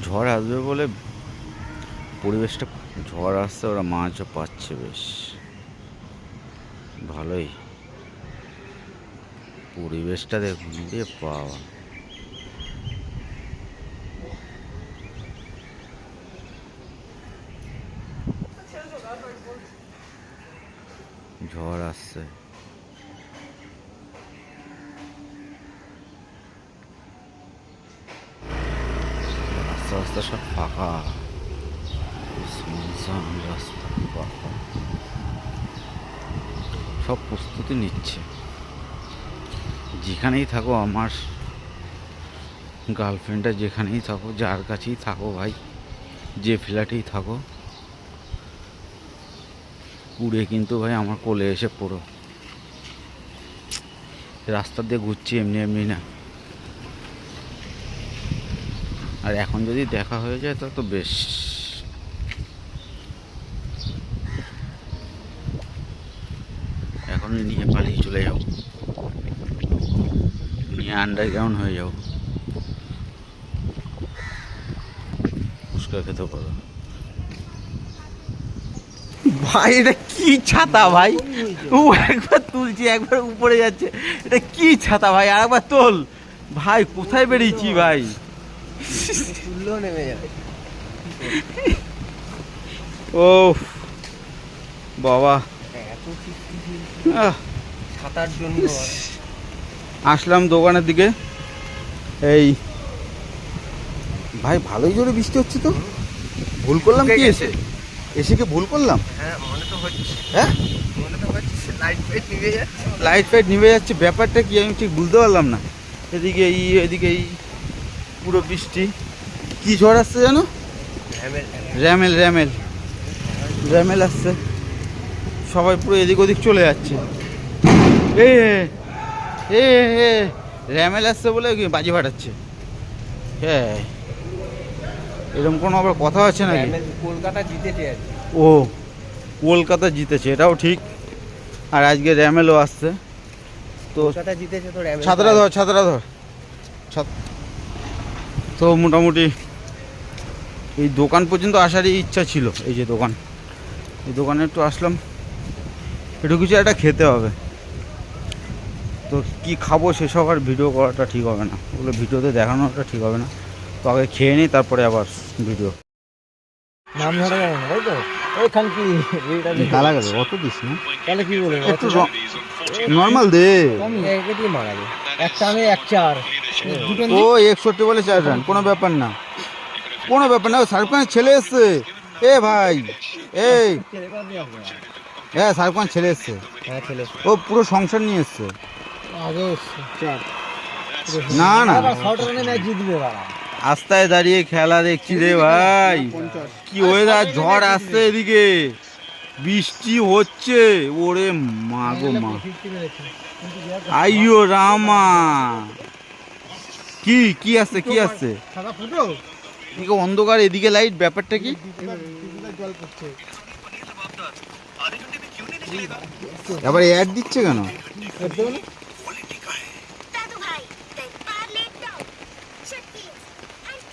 ঝড় আসবে বলে পরিবেশটা, ঝড় আসছে, ওরা মাছও পাচ্ছে বেশ ভালোই। পরিবেশটা দেখুন, দিয়ে পাওয়া ঝড় আসছে। রাস্তা রাস্তা সব ফাঁকা, শুনশান রাস্তা, ফাঁকা। সব প্রস্তুতি নিচ্ছে। যেখানেই থাকো আমার গার্লফ্রেন্ডটা, যেখানেই থাকো, যার কাছেই থাকো ভাই, যে ফ্ল্যাটেই থাকো, উড়ে কিন্তু ভাই আমার কোলে এসে পড়ো। রাস্তা দিয়ে ঘুরছি এমনি এমনি না। আর এখন যদি দেখা হয়ে যায় তা তো বেশ। এখন নিয়ে পালিয়ে চলে যাও, নিয়ে আন্ডারগ্রাউন্ড হয়ে যাও, ফুচকা খেতে পারো। ভাই এটা কি ছাতা ভাই, ও একবার তুলছি একবার উপরে যাচ্ছে, এটা কি ছাতা ভাই, আর একবার তোল ভাই। কোথায় বেরিয়েছি ভাই, তুললেও নেমে যাবে। ও বাবা, এত শীত আহ, ছাতার জন্য আসলাম দোকানের দিকে। এই ভাই ভালোই জোরে বৃষ্টি হচ্ছে তো, ভুল করলাম কি এসে, এসে কি ভুল করলাম? হ্যাঁ মনে তো হচ্ছে, হ্যাঁ মনে তো হচ্ছে লাইট ফাইট নিভে যাচ্ছে। লাইট ফাইট নিভে যাচ্ছে, ব্যাপারটা কি আমি ঠিক বুঝতে পারলাম না। এদিকে এই এদিকে এই পুরো বৃষ্টি। কি ঝড় আসছে জানো? র্যামেল র্যামেল র্যামেল আসছে, সবাই পুরো এদিক ওদিক চলে যাচ্ছে। এ এ এ র্যামেল আসছে বলে কি বাজি ফাটাচ্ছে? হ্যাঁ, এরকম কোনো আবার কথা আছে নাকি? কলকাতা জিতেছে আর কি। ও কলকাতা জিতেছে, এটাও ঠিক। আর আজকে র্যামেলও আসছে তো। কলকাতা জিতেছে তো র্যামেল। ছাত্রা ধর, ছাত্রা ধর। তো মোটামুটি এই দোকান পর্যন্ত আসারই ইচ্ছা ছিল। এই যে দোকান, এই দোকানে একটু আসলাম, একটু কিছু একটা খেতে হবে। তো কি খাবো সেসব আর ভিডিও করাটা ঠিক হবে না, ওগুলো ভিডিওতে দেখানোটা ঠিক হবে না। তো আগে খেয়ে নিই, তারপরে আবার ভিডিও। নাম ধরা যাবে না তাই তো? ওইখান কি গালা গেল অত দিস না, তাহলে কি বলবো? একটু নর্মাল দে। একে দিয়ে মারাবে। একটা আমি এক চার ও 61 বলে 4 রান, কোনো ব্যাপার না, কোনো ব্যাপার না। শাহরুখ খানের ছেলে এসছে, এ ভাই, এই হ্যাঁ শাহরুখ খান ছেলে এসছে, হ্যাঁ ছেলে ও পুরো সংসার নিয়ে এসছে। আগে চার না না, শর্ট রানে ম্যাচ জিতবে বাবা। রাস্তায় দাঁড়িয়ে খেলা দেখছি রে ভাই, কি ওয়েদার, ঝড় আসছে এদিকে, বৃষ্টি হচ্ছে, ওরে মা গো মা, আইয়ো রামা। কি কি আসছে, কি আসছে? এদিকে অন্ধকার, এদিকে লাইট, ব্যাপারটা কি? আবার অ্যাড দিচ্ছে কেন?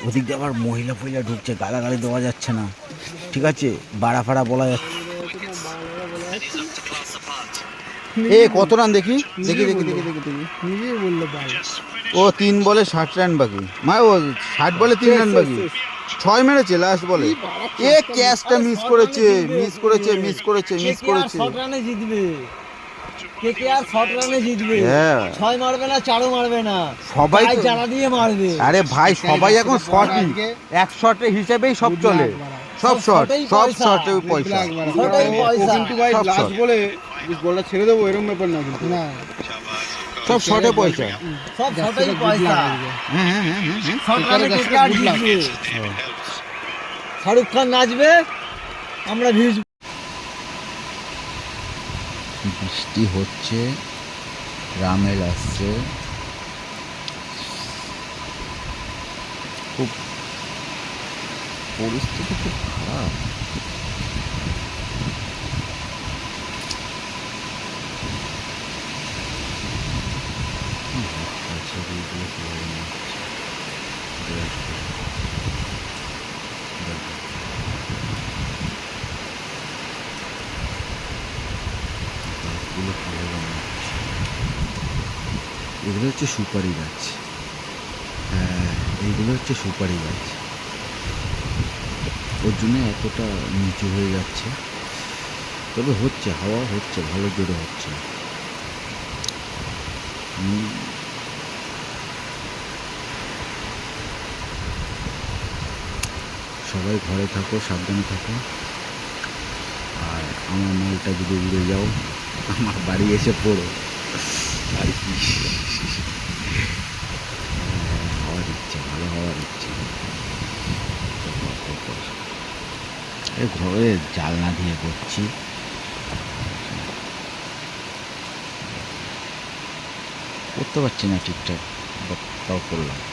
ওদিক দিয়ে আবার মহিলা ফহিলা ঢুকছে, গালাগালি দেওয়া যাচ্ছে না, ঠিক আছে, বাড়া ফাড়া বলা যাচ্ছে। এ কত রান দেখি দেখি দেখি দেখি দেখি দেখি। নিজেই বললো ভাই ও 3 বলে 60 রান বাকি, মানে ও 60 বলে 3 রান বাকি, 6 মেরেছে লাস্ট বলে। এ ক্যাচটা মিস করেছে, মিস করেছে, মিস করেছে, মিস করেছে। শর্ট রানে জিতবে, কেকেআর শর্ট রানে জিতবে। হ্যাঁ 6 মারবে না, 4ও মারবে না, সবাই সবাই তো- জ্বালা দিয়ে মারবে। আরে ভাই সবাই এখন শর্টই, এক শর্টের হিসেবেই সব চলে, সব শর্ট, শর্টেই সব পয়সা। শর্টে পয়সা, শর্টেই পয়সা। কিন্তু ভাই সব লাস্ট shot। বলে বলটা ছেড়ে দেবো এরকম ব্যাপার না কিন্তু। না সব শর্টে পয়সা। সব শর্টেই পয়সা। হ্যাঁ হ্যাঁ হ্যাঁ হ্যাঁ হ্যাঁ। শর্ট রানে কেকেআর জিতবে। শাহরুখ খান নাচবে, আমরা ভিউজ। বৃষ্টি হচ্ছে, রামেল আসছে, খুব পরিস্থিতি খুব খারাপ। এগুলো হচ্ছে সুপারি গাছ। হ্যাঁ, এইগুলো হচ্ছে সুপারি গাছ, ওর জন্য এতটা নিচু হয়ে যাচ্ছে। তবে হচ্ছে, হাওয়া হচ্ছে, ভালো জোরে হচ্ছে। সবাই ঘরে থাকো, সাবধানে থাকো। আর আমার মালটা যদি উড়ে যাও, আমার বাড়ি এসে পড়ো আর কি। হাওয়া দিচ্ছে, ভালো হাওয়া দিচ্ছে। এই ঘরে জানলা দিয়ে করছি, করতে পারছি না ঠিকঠাক, তাও করলাম।